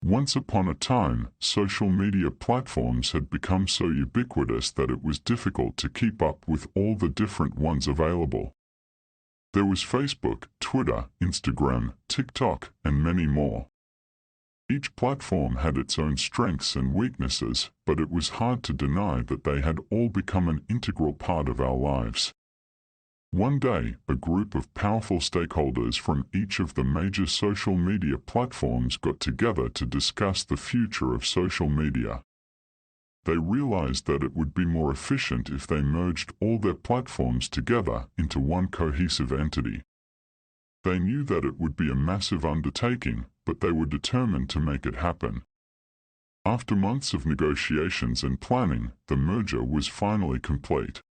Once upon a time, social media platforms had become so ubiquitous that it was difficult to keep up with all the different ones available. There was Facebook, Twitter, Instagram, TikTok, and many more. Each platform had its own strengths and weaknesses, but it was hard to deny that they had all become an integral part of our lives. One day, a group of powerful stakeholders from each of the major social media platforms got together to discuss the future of social media. They realized that it would be more efficient if they merged all their platforms together into one cohesive entity. They knew that it would be a massive undertaking, but they were determined to make it happen. After months of negotiations and planning, the merger was finally complete.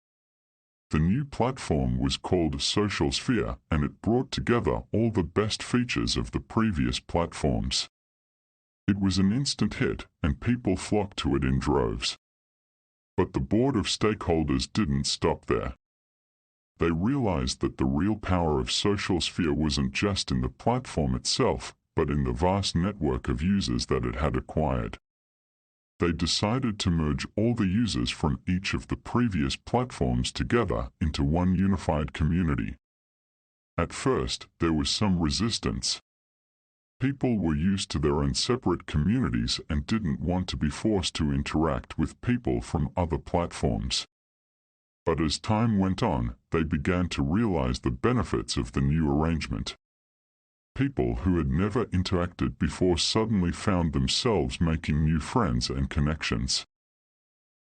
The new platform was called SocialSphere, and it brought together all the best features of the previous platforms. It was an instant hit, and people flocked to it in droves. But the board of stakeholders didn't stop there. They realized that the real power of SocialSphere wasn't just in the platform itself, but in the vast network of users that it had acquired. They decided to merge all the users from each of the previous platforms together into one unified community. At first, there was some resistance. People were used to their own separate communities and didn't want to be forced to interact with people from other platforms. But as time went on, they began to realize the benefits of the new arrangement. People who had never interacted before suddenly found themselves making new friends and connections.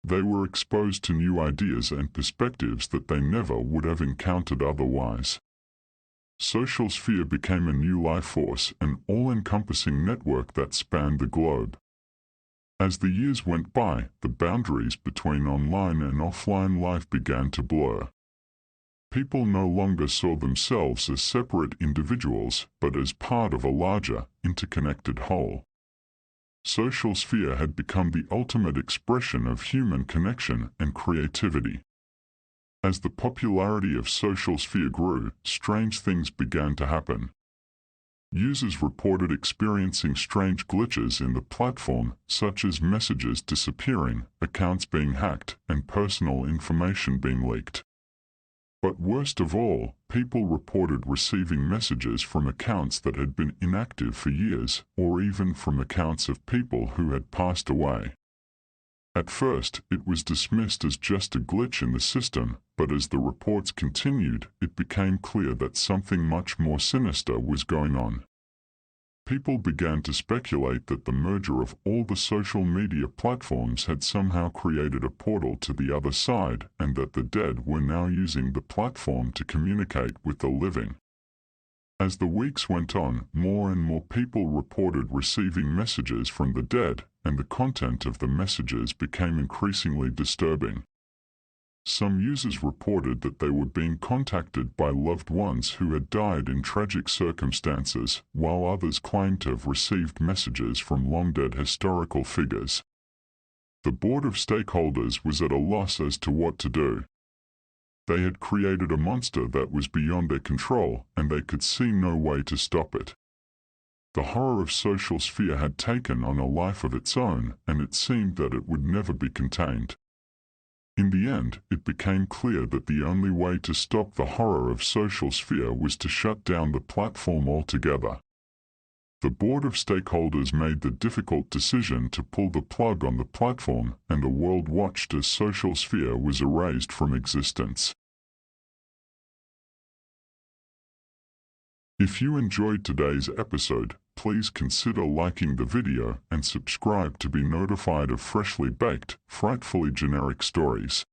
They were exposed to new ideas and perspectives that they never would have encountered otherwise. SocialSphere became a new life force, an all-encompassing network that spanned the globe. As the years went by, the boundaries between online and offline life began to blur. People no longer saw themselves as separate individuals, but as part of a larger, interconnected whole. SocialSphere had become the ultimate expression of human connection and creativity. As the popularity of SocialSphere grew, strange things began to happen. Users reported experiencing strange glitches in the platform, such as messages disappearing, accounts being hacked, and personal information being leaked. But worst of all, people reported receiving messages from accounts that had been inactive for years, or even from accounts of people who had passed away. At first, it was dismissed as just a glitch in the system, but as the reports continued, it became clear that something much more sinister was going on. People began to speculate that the merger of all the social media platforms had somehow created a portal to the other side, and that the dead were now using the platform to communicate with the living. As the weeks went on, more and more people reported receiving messages from the dead, and the content of the messages became increasingly disturbing. Some users reported that they were being contacted by loved ones who had died in tragic circumstances, while others claimed to have received messages from long-dead historical figures. The board of stakeholders was at a loss as to what to do. They had created a monster that was beyond their control, and they could see no way to stop it. The horror of SocialSphere had taken on a life of its own, and it seemed that it would never be contained. In the end, it became clear that the only way to stop the horror of SocialSphere was to shut down the platform altogether. The board of stakeholders made the difficult decision to pull the plug on the platform, and the world watched as SocialSphere was erased from existence. If you enjoyed today's episode, please consider liking the video and subscribe to be notified of freshly baked, frightfully generic stories.